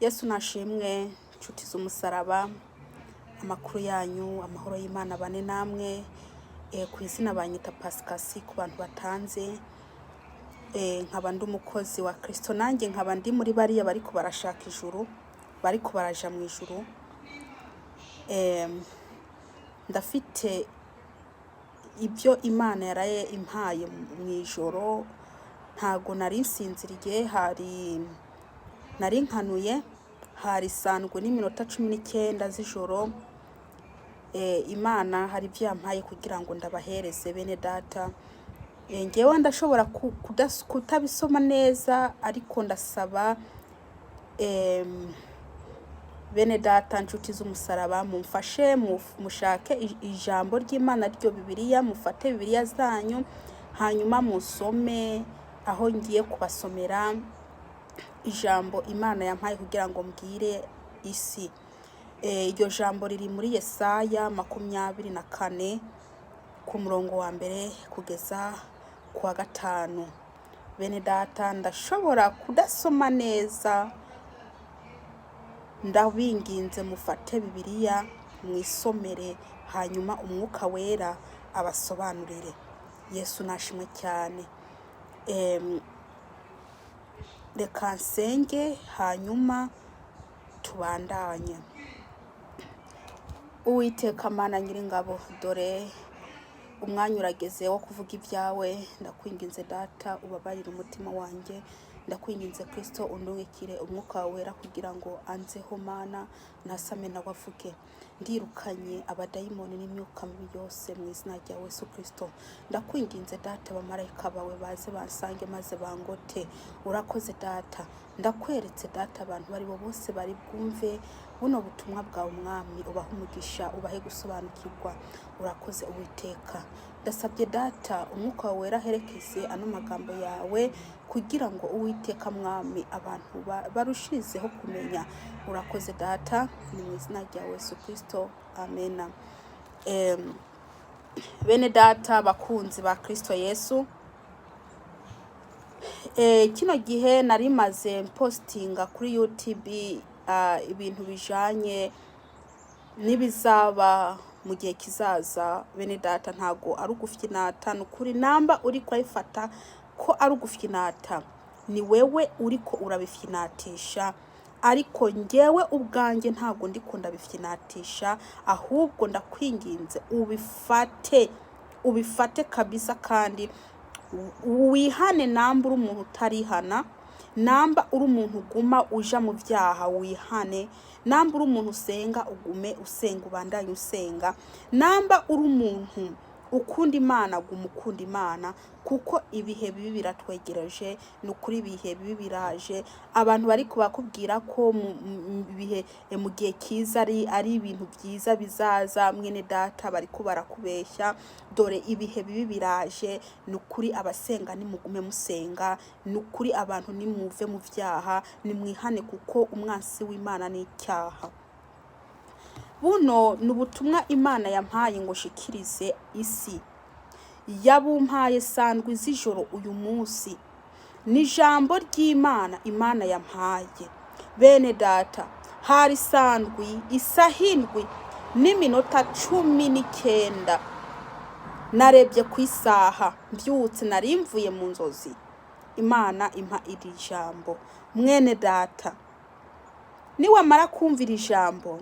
Yesu nashimwe, nshuti z'umusaraba, amakuru yanyu, amahoro y'Imana bane namwe. Ku izina banyita Pasikasi ku bantu batanze. Nkaba ndi umukozi wa Kristo, nanjye nkaba ndi muri bariya bariko barashaka ijuru, bariko baraja mu ijuru. Ndafite ibyo Imana yaraye impaye mu ijoro, ntago nari nsinziriye, nari nkanuye, hari sandwe n'iminota 19 z'ijoro. Imana hari ibyo yampaye kugira ngo ndabahereze bene data. Ngewe ndashobora kutabisoma neza, ariko ndasaba bene data nshuti z'umusaraba mumfashe mushake ijambo ry'Imana ryo Bibiliya, mufate Bibiliya zanyu hanyuma musome aho ngiye kubasomera ijambo Imana yampaye kugira ngo mbwire isi. Iryo jambo riri muri Yesaya 24 ku murongo wa mbere kugeza ku wa 5. Bene data, ndashobora kudasoma neza, ndabinginze mufate Bibiliya mwisomere, hanyuma umwuka wera abasobanurire. Yesu nashimwe cyane. Reka nsenge hanyuma tubandanye. Uwiteka Mana Nyiringabo, dore umwanya urageze wo kuvuga ibyawe. Ndakwinginze data, ubabarire umutima wanjye. Ndakwinginze Kristo, undungikire umwuka wera kugira ngo anzeho Mana, nasame nawavuge. Ndirukanye abadayimoni n'imyuka mibi yose mu izina rya Yesu Kristo. Ndakwinginze data, abamarayika bawe baze bansange maze bangote. Urakoze data. Ndakweretse data abantu bari bo bose bari bwumve buno butumwa bwawe umwami, ubahe umugisha, ubahe gusobanukirwa. Urakoze Uwiteka. Ndasabye data, umwuka wawe wera herekeze ano magambo yawe kugira ngo Uwiteka mwami abantu barushirizeho kumenya. Urakoze data, ni mu izina rya Yesu Kristo, amena. Bene data bakunzi ba Kristo Yesu, kino gihe nari maze postinga kuri YouTube ibintu bijanye n'ibizaba mu gihe kizaza. Bene data, ntago ari ugufyinata, nukuri namba uri kwifata ko ari ugufyinata, ni wewe uriko urabifyinatisha, ariko ngewe ubwanjye ntago ndiko ndabifyinatisha, ahubwo ndakwinginze ubifate kabisa, kandi wihane. Namba uri umuntu utarihana, namba uri umuntu guma uja mu byaha, wihane. Namba uri umuntu usenga, ugume usenga, ubandanye usenga. Namba uri umuntu ukunda Imana, gumukunda Imana, kuko ibihe bibi biratwegereje. Nukuri ibihe bibi biraje. Abantu bari kubakubwira ko ibihe mu gihe kiza ari ibintu byiza bizaza, mwene data bari barakubeshya. Dore ibihe bibi biraje. Nukuri abasenga nimugume musenga, nukuri abantu nimuve mu byaha, nimwihane kuko umwansi w'Imana ni icyaha. Buno nubutumwa Imana yampaye ngo shikirize isi. Yabumpaye sandwi z'ijoro uyu munsi. Ni jambo ry'Imana Imana yampaye. Bene data, hari sandwi isahindwi n'iminota 19. Narebye ku isaha, mbyutse nari mvuye mu nzozi, Imana impa iri jambo. Mwene data, niwamara kumvira ijambo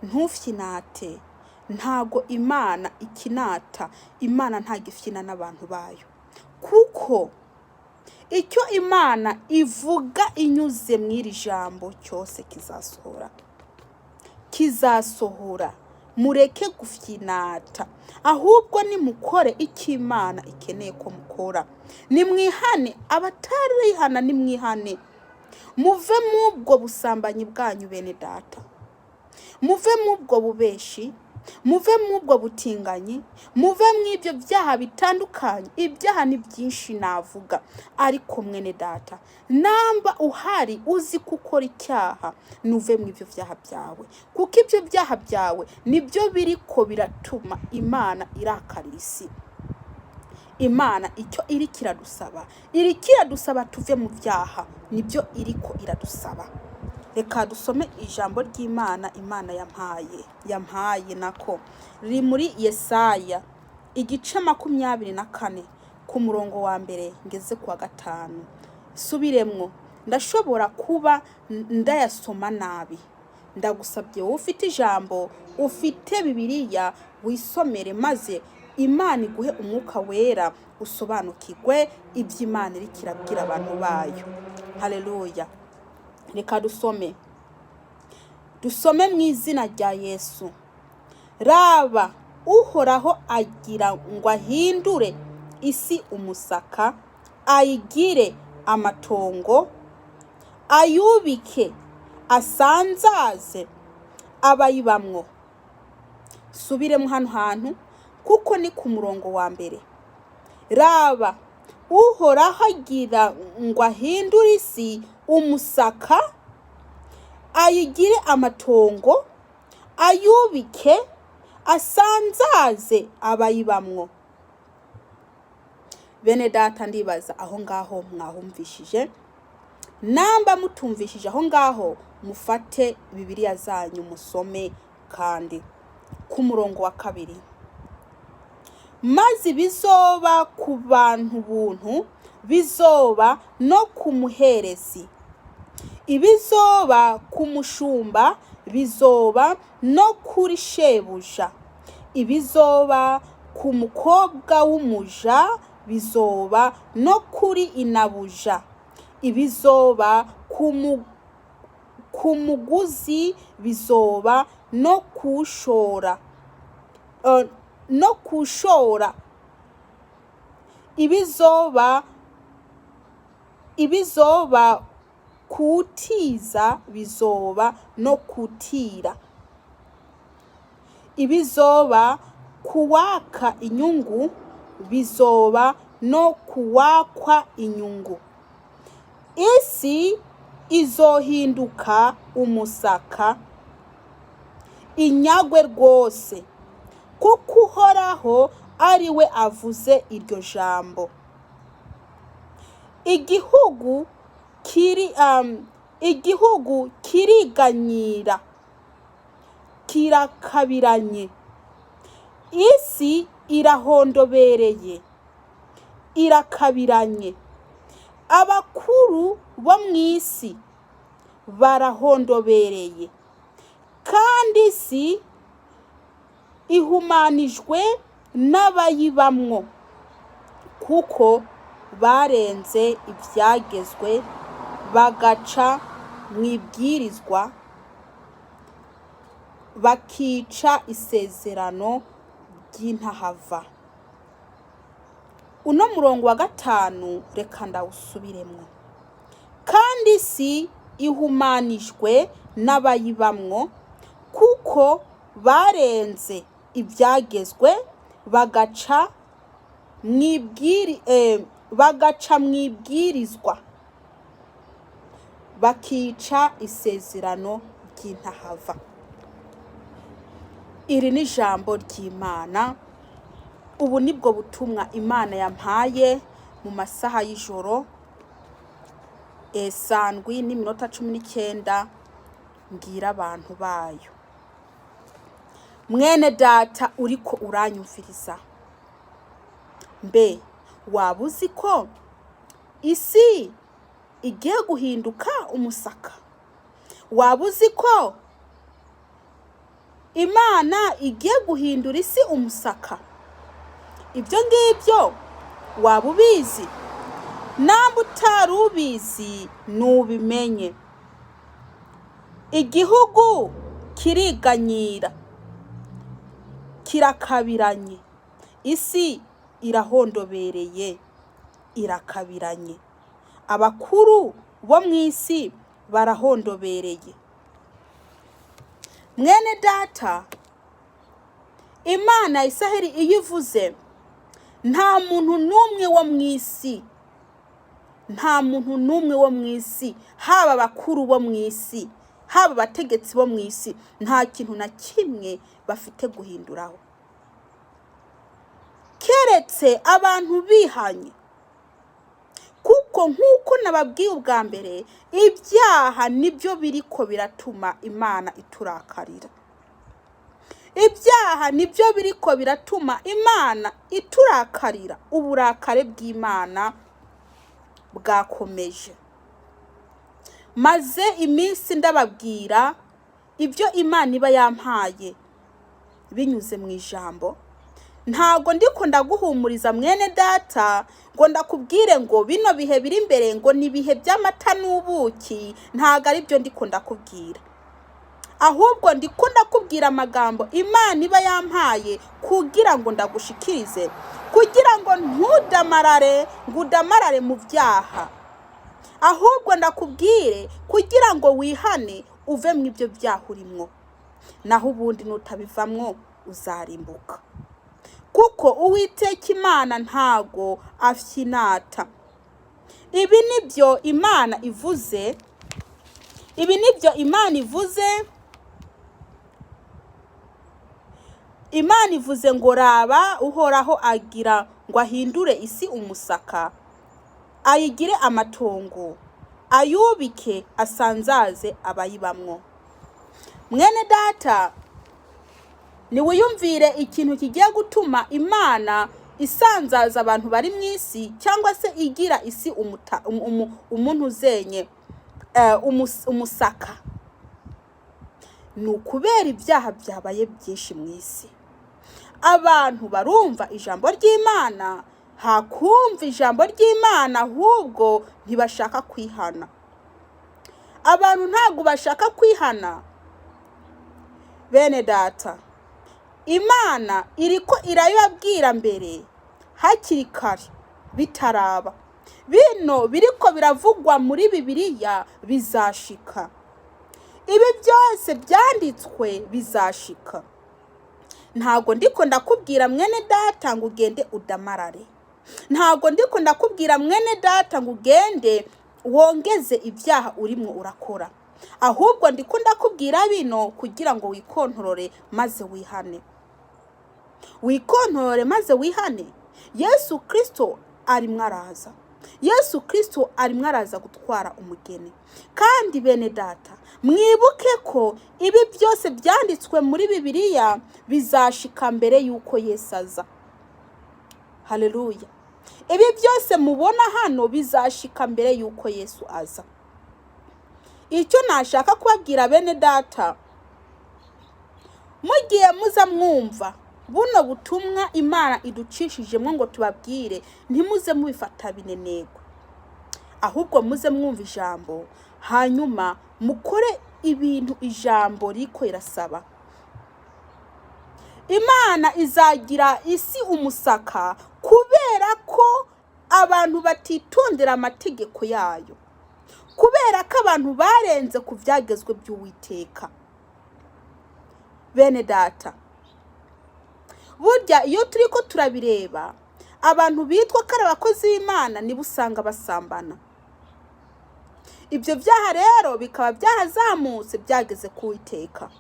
ntufyinate. Ntago Imana ikinata. Imana ntagifyina n'abantu bayo, kuko icyo Imana ivuga inyuze mw'iri jambo cyose kizasohora. Mureke gufyinata, ahubwo nimukore icyo Imana ikeneye ko mukora. Nimwihane, abatarihana nimwihane. Muve mubwo busambanyi bwanyu bene data, muve mubwo bubeshi, muve mubwo butinganyi, muve mw'ibyo byaha bitandukanye. Ibyaha ni byinshi navuga, ariko mwene data, namba uhari uzi gukora icyaha, nuve mw'ibyo byaha byawe, kuko ibyo byaha byawe nibyo biriko biratuma Imana irakarira isi. Imana icyo iri kiradusaba tuve mu byaha, nibyo iriko iradusaba. reka dusome ijambo ry'Imana Imana yampaye nako riri muri Yesaya igice 24 ku murongo wa mbere ngeze kwa 5. Subiremwo, ndashobora kuba ndayasoma nabi. Ndagusabye wowe ufite ijambo, ufite Bibiliya, wisomere maze Imana iguhe umwuka wera usobanukirwe iby'Imana iri kirabwira abantu bayo. Haleluya. Reka dusome mu izina rya Yesu. Raba, Uhoraho agira ngo ahindure isi umusaka, ayigire amatongo, ayubike, asanzaze abayibamwo. Subiremo hano hantu kuko ni ku murongo wa mbere. Raba, Uhoraho agira ngo ahindure isi umusaka, ayigire amatongo, ayubike, asanzaze abayibamwo. Bene data, ndibaza aho ngaho mwahumvishije. Namba mutumvishije aho ngaho, mufate Bibiliya zanyu musome kandi ku murongo wa 2. Maze bizoba ku bantu buntu, bizoba no ku muherezi, ibizoba ku mushumba, bizoba no kuri shebuja, ibizoba ku mukobwa w'umuja, bizoba no kuri inabuja, ibizoba ku muguzi, bizoba no kushora, ibizoba kutiza, bizoba no kutira, ibizoba kuwaka inyungu, bizoba no kuwakwa inyungu. Isi izohinduka umusaka, inyagwe rwose, kuko Uhoraho ari we avuze iryo jambo. Igihugu kiriganyira, kirakabiranye, isi irahondobereye, irakabiranye. Abakuru bo mw'isi barahondobereye, kandi isi ihumanijwe n'abayibamwo, kuko barenze ibyagezwe bagaca mw'ibwirizwa, bakica isezerano ry'intahava. Uno murongo wa 5 reka ndawusubiremwo. Kandi isi ihumanijwe n'abayibamwo, kuko barenze ibyagezwe bagaca mw'ibwirizwa, bakica isezerano ry'intahava. Iri ni ijambo ry'Imana. Ubu nibwo butumwa Imana yampaye mu masaha y'ijoro 7:19 ngira abantu bayo. Mwene data uriko uranyumviriza, mbe wabuzi ko isi igiye guhinduka umusaka? Wabuzi ko Imana igiye guhindura isi umusaka? Ibyo ngibyo waba ubizi? Namba utari ubizi nubimenye. Igihugu kiriganyira, kirakabiranye, isi irahondobereye, irakabiranye. Abakuru bo mw'isi barahondobereye. Mwene data, Imana Isiraheli iyivuze, nta muntu n'umwe wo mw'isi, haba abakuru bo mw'isi, haba abategetsi bo mw'isi, nta kintu na kimwe bafite guhinduraho, keretse abantu bihanye. kuko nk'uko nababwiye ubwa mbere, ibyaha nibyo biriko biratuma Imana iturakarira. Ibyaha nibyo biriko biratuma Imana iturakarira. Uburakare bw'Imana bwakomeje. Maze iminsi ndababwira ibyo Imana iba yampaye binyuze mu ijambo. Ntago ndiko ndaguhumuriza mwene data ngo ndakubwire ngo bino bihe biri imbere ngo ni bihe by'amata n'ubuki. Ntago ari byo ndiko ndakubwira, ahubwo ndiko ndakubwira amagambo Imana iba yampaye kugira ngo ndagushikirize, kugira ngo ntudamarare ngo udamarare mu byaha, ahubwo ndakubwire kugira ngo wihane uve mu ibyo byaha urimo, naho ubundi nutabivamwo uzarimbuka. Kuko Uwiteka Imana ntago afyinata. Ibi nibyo Imana ivuze. Ibi nibyo Imana ivuze. Imana ivuze ngo raba Uhoraho agira ngo ahindure isi umusaka, ayigire amatongo, ayubike asanzaze abayibamwo. Mwene data, niwiyumvire ikintu kigiye gutuma Imana isanzaza abantu bari mu isi, cyangwa se igira isi umuntu uzenye umusaka. Ni ukubera ibyaha byabaye byinshi mu isi. Abantu barumva ijambo ry'Imana, hakumva ijambo ry'Imana, ahubwo ntibashaka kwihana. Abantu ntago bashaka kwihana. Bene data, Imana iriko irayibabwira mbere hakiri kare bitaraba. Bino biriko biravugwa muri Bibiliya bizashika. Ibi byose byanditswe bizashika. Ntago ndiko ndakubwira mwene data ngo ugende udamarare. Ntago ndiko ndakubwira mwene data ngo ugende wongeze ibyaha urimo urakora, ahubwo ndiko ndakubwira bino kugira ngo wikontorore maze wihane. Wikontorore maze wihane. Yesu Kristo arimwo araza. Yesu Kristo arimwo araza gutwara umugeni. Kandi bene data, mwibuke ko ibi byose byanditswe muri Bibiliya bizashika mbere yuko Yesu aza. Haleluya. Ibi byose mubona hano bizashika mbere yuko Yesu aza. Icyo nashaka kubabwira bene data, mugiye muza mwumva buno butumwa Imana iducishijemo ngo tubabwire, ntimuze mubifata binenegwa, ahubwo muze mwumva ijambo, hanyuma mukore ibintu ijambo riko irasaba. Imana izagira isi umusaka kubera ko abantu batitondera amategeko yayo, kubera ko abantu barenze ku byagezwe by'Uwiteka. Bene data, burya iyo turiko turabireba, abantu bitwa ko ari abakozi b'Imana nibo usanga basambana. Ibyo byaha rero bikaba byarazamutse byageze ku Uwiteka.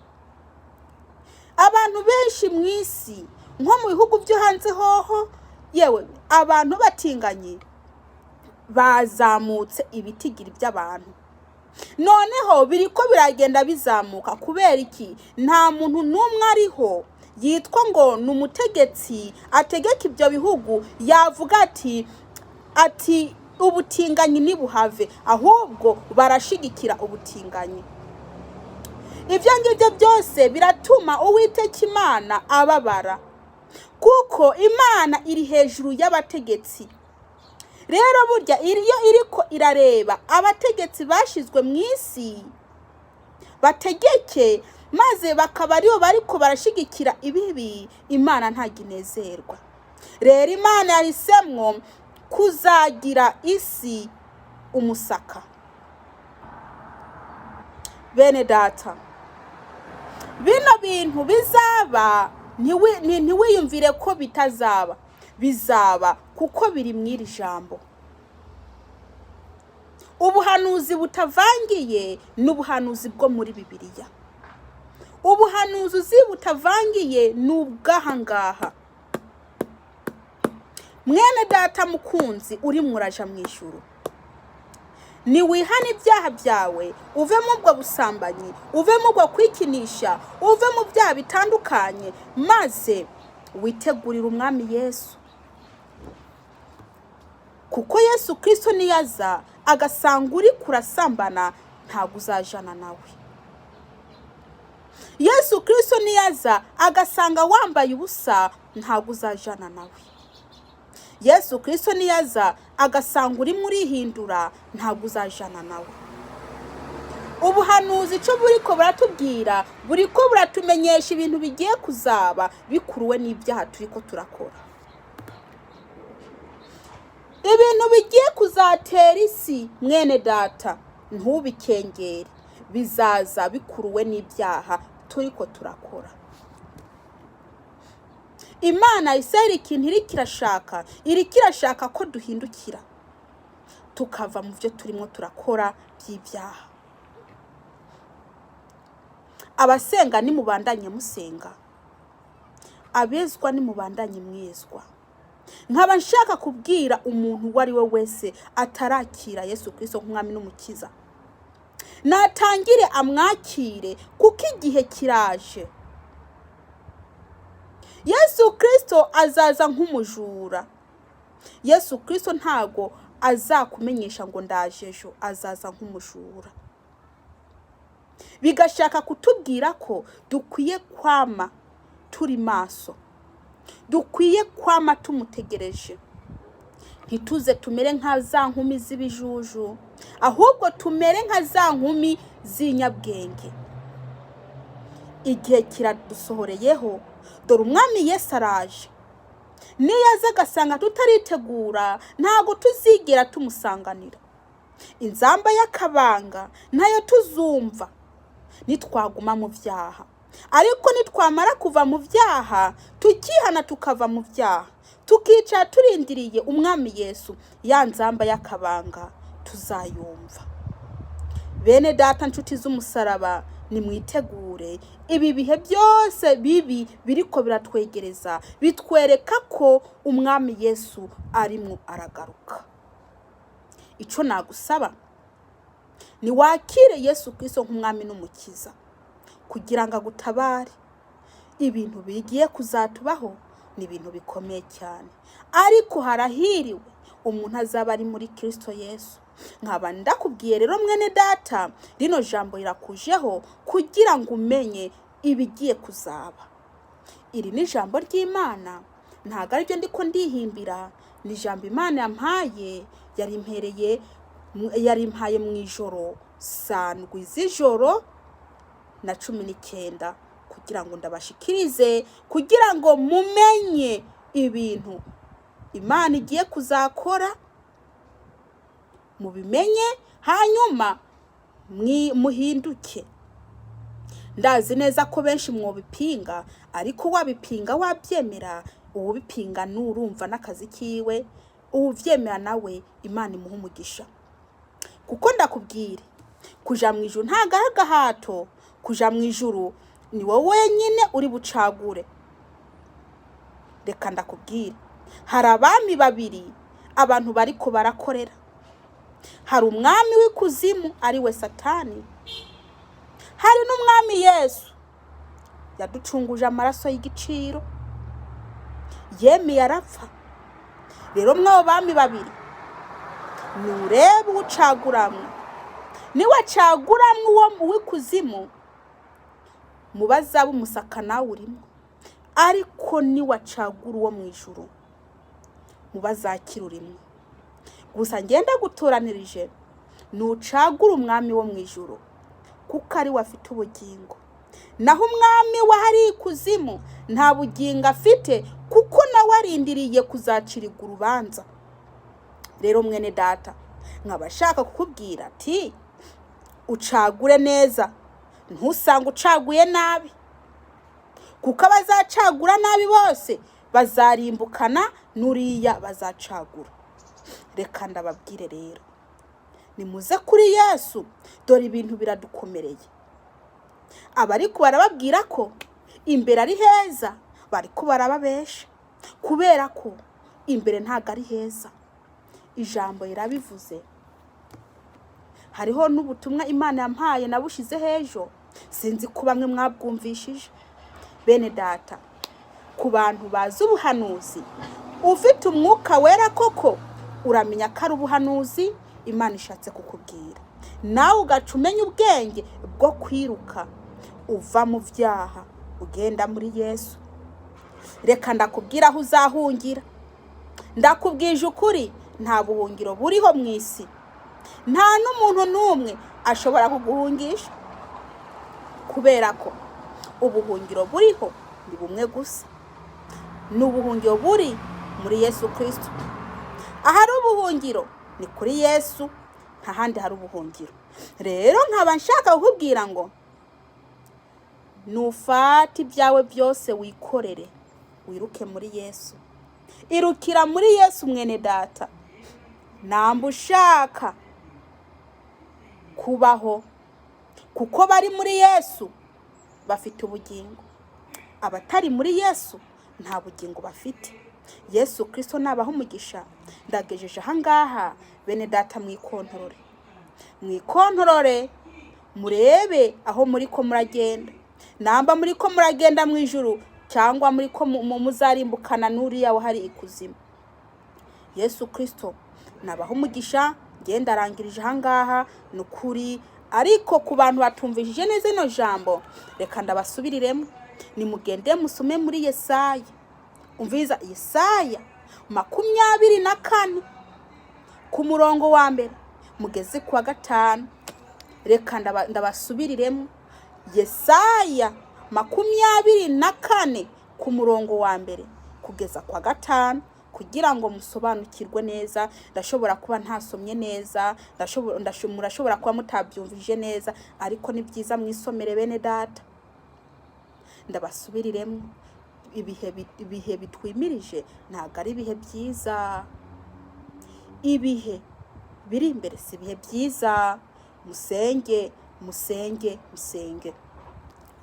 Abantu benshi mu isi, nko mu bihugu byo hanze hoho, yewe abantu batinganye bazamutse ibitigiri by'abantu. Noneho biriko biragenda bizamuka kubera iki? Nta muntu n'umwe ariho yitwa ngo n'umutegetsi ategeka ibyo bihugu yavuga ati ubutinganyi nibuhave, ahubwo barashigikira ubutinganyi. Ibyo ngibyo byose biratuma Uwiteka Imana ababara, kuko Imana iri hejuru y'abategetsi. Rero burya iyo iriko irareba abategetsi bashizwe mu isi bategeke, maze bakaba aribo bariko barashigikira ibibi, Imana ntaginezerwa. Rero Imana yahisemwo kuzagira isi umusaka. Bene data, bino bintu bizaba, ntiwiyumvire ko bitazaba. Bizaba kuko biri mw'iri jambo. Ubuhanuzi butavangiye n'ubuhanuzi bwo muri Bibiliya. Ubuhanuzi butavangiye n'ubwahangaha. Mwene data mukunzi uri muraja mu ijuru, ni wihana ibyaha byawe, uve mu bwo busambanyi, uve mu bwo kwikinisha, uve mu byaha bitandukanye, maze witegurire umwami Yesu. Kuko Yesu Kristo niyaza agasanga uri kurasambana, ntago uzajana nawe. Yesu Kristo niyaza agasanga wambaye ubusa, ntago uzajana nawe. Yesu Kristo niyaza agasanga uri murihindura, ntago uzajana nawe. Ubuhanuzi cyo buriko buratubwira, buriko buratumenyesha ibintu bigiye kuzaba bikuruwe n'ibyaha turiko turakora. Ibintu bigiye kuzatera isi mwene data, ntubikengere, bizaza bikuruwe n'ibyaha turiko turakora. Imana iseri ikintu irikirashaka ko duhindukira tukava mu byo turimo turakora by'ibyaha. Abasenga nimubandanye musenga, abezwa nimubandanye mwezwa. Nkaba nshaka kubwira umuntu wari we wese atarakira Yesu Kristo nk'umwami n'umukiza, natangire amwakire kuko igihe kiraje. Yesu Kristo azaza nk'umujura. Yesu Kristo ntago azakumenyesha ngo ndaje ejo, azaza nk'umujura. Bigashaka kutubwira ko dukwiye kwama turi maso, dukwiye kwama tumutegereje. Ntituze tumere nka za nkumi z'ibijuju, ahubwo tumere nka za nkumi z'inyabwenge. Igihe kiradusohoreyeho, dore umwami Yesu araje. Niyaza agasanga tutaritegura, ntago tuzigera tumusanganira. Inzamba y'akabanga nayo tuzumva nitwaguma mu byaha. Ariko nitwamara kuva mu byaha, tukihana tukava mu byaha, tukicara turindiriye umwami Yesu, ya nzamba y'akabanga tuzayumva. Bene data nshuti z'umusaraba, nimwitegure. Ibi bihe byose bibi biriko biratwegereza, bitwereka ko umwami Yesu arimo aragaruka. Ico nagusaba ni wakire Yesu Kristo nk'umwami n'umukiza, kugira ngo agutabare. Ibintu bigiye kuzatubaho ni ibintu bikomeye cyane, ariko harahiriwe umuntu azaba ari muri Kristo Yesu. Nkaba ndakubwiye rero mwene data, rino jambo rirakujeho kugira ngo umenye ibigiye kuzaba. Iri ni jambo ry'Imana, ntago ari byo ndiko ndihimbira, ni jambo Imana yampaye, yarimpaye mu ijoro saa 7 z'ijoro na 19, kugira ngo ndabashikirize, kugira ngo mumenye ibintu Imana igiye kuzakora, mubimenye, hanyuma muhinduke. Ndazi neza ko benshi mwobipinga, ariko wabipinga wabyemera, uwubipinga nurumva n'akazi kiwe, uvyemera nawe Imana imuha umugisha. Kuko ndakubwire, kuja mu ijuru ntago ari agahato. Kuja mu ijuru ni wowe wenyine uri bucagure. Reka ndakubwire, hari abami babiri abantu bariko barakorera. Hari umwami w'ikuzimu ari we Satani, hari n'umwami Yesu yaducunguje amaraso y'igiciro, yemeye arapfa. Rero mwabo bami babiri, nurebe ucaguramwe. Niwacaguramwe uwo w'ikuzimu, mubazaba umusaka nawe urimo. Ariko niwacagura uwo mu ijuru, mubazakira urimo. Gusa ngenda gutoranirije, nucagura umwami wo mu ijuru, kuko ari wafite ubugingo. Naho umwami wa hari ikuzimu nta bugingo afite, kuko nawe arindiriye kuzacirirwa urubanza. Rero mwene data, nkabashaka kukubwira ati ucagure neza, ntusanga ucaguye nabi, kuko abazacagura nabi bose bazarimbukana nuriya bazacagura. Reka ndababwire rero, nimuze kuri Yesu, dore ibintu biradukomereye. Abariko barababwira ko imbere ari heza, bariko barababesha, kubera ko imbere ntago ari heza. Ijambo rirabivuze hariho n'ubutumwa Imana yampaye nabushize hejo, sinzi ko bamwe mwabwumvishije. Bene data, ku bantu bazi ubuhanuzi, ufite umwuka wera koko uramenya ko ari ubuhanuzi Imana ishatse kukubwira, nawe ugaca umenya ubwenge bwo kwiruka uva mu byaha ugenda muri Yesu. Reka ndakubwira aho uzahungira. Ndakubwije ukuri, nta buhungiro buriho mu isi, nta n'umuntu n'umwe ashobora kuguhungisha, kubera ko ubuhungiro buriho ni bumwe gusa, ni ubuhungiro buri muri Yesu Kristo. Ahari ubuhungiro ni kuri Yesu, nta handi hari ubuhungiro. Rero nkaba nshaka kukubwira ngo nufate ibyawe byose wikorere, wiruke muri Yesu. Irukira muri Yesu mwene data, namba ushaka kubaho, kuko bari muri Yesu bafite ubugingo. Abatari muri Yesu nta bugingo bafite. Yesu Kristo nabaho umugisha. Ndagejeje ahangaha bene data, mwikontorore murebe aho muri ko muragenda, namba muri ko muragenda mu ijuru cyangwa muri ko muzarimbukana n'uriya wahari ikuzimu. Yesu Kristo nabaho umugisha. Genda arangirije ahangaha nukuri, ariko ku bantu batumvishije neza ino jambo, reka ndabasubiriremo. Nimugende musome muri Yesaya. Umviza Yesaya 24 ku murongo wa mbere mugeze kwa 5. Reka ndabasubiriremo. Yesaya 24 ku murongo wa mbere kugeza kwa 5, kugira ngo musobanukirwe neza. Ndashobora kuba ntasomye neza, murashobora kuba mutabyumvije neza, ariko ni byiza mwisomere bene data. Ndabasubiriremo. Ibihe bitwimirije ntago ari ibihe byiza. Ibihe biri imbere si ibihe byiza. Musenge, musenge, musenge.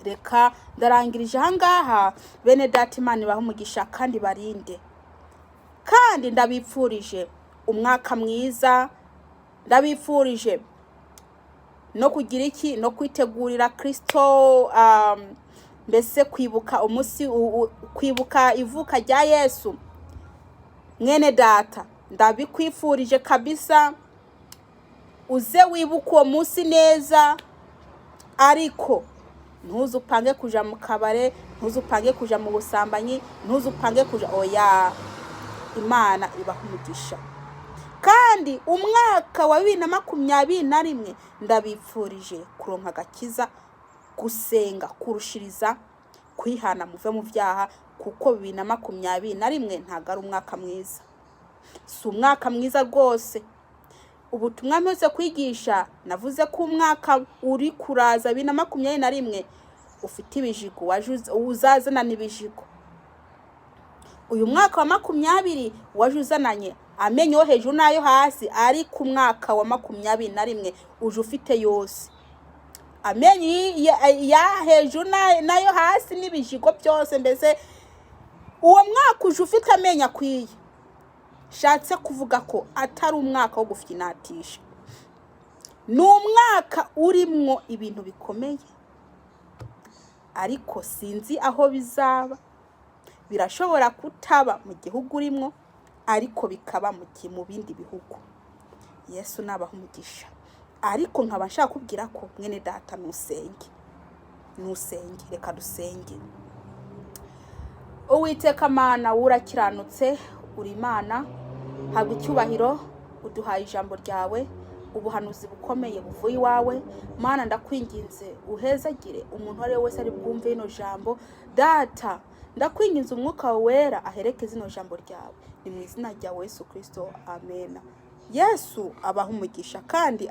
Reka ndarangirije ahangaha bene data. Imana ibahe umugisha kandi barinde, kandi ndabipfurije umwaka mwiza. Ndabipfurije no kugira iki, no kwitegurira Kristo, mbese kwibuka ivuka rya Yesu. Mwene data, ndabikwifurije kabisa, uze wibuka uwo munsi neza, ariko ntuzupange kuja mu kabare, ntuzupange kuja mu busambanyi, ntuzupange kuja oya. Imana ibaha umugisha. Kandi umwaka wa 2021 ndabipfurije kuronka agakiza, gusenga kurushiriza, kwihana muve mu byaha, kuko 2021 ntago ari umwaka mwiza. Si umwaka mwiza rwose. Ubutumwa mpeze kwigisha navuze ko umwaka uri kuraza 2021 ufite ibijigo, uzazana n'ibijigo. Uyu mwaka wa 20 waje uzananye amenyo yo hejuru nayo hasi, ariko umwaka wa 2021 uje ufite yose, amenyo ya hejuru nayo hasi n'ibijigo byose. Mbese uwo mwaka uje ufite amenyo akwiye. Shatse kuvuga ko atari umwaka wo gufinatisha, ni umwaka urimwo ibintu bikomeye, ariko sinzi aho bizaba. Birashobora kutaba mu gihugu urimwo, ariko bikaba mu bindi bihugu. Yesu nabaho umugisha. Ariko nkaba nshaka kubwira ko mwene data, nusenge. Reka dusenge. Uwiteka Mana, urakiranutse, uri Imana, habwa icyubahiro. Uduhaye ijambo ryawe, ubuhanuzi bukomeye buvuye iwawe. Mana, ndakwinginze uhezagire umuntu wari wese ari bwumve ino jambo. Data, ndakwinginze umwuka wera aherekeze ino jambo ryawe. Ni mu izina rya Yesu Kristo, amen. Yesu abaha umugisha kandi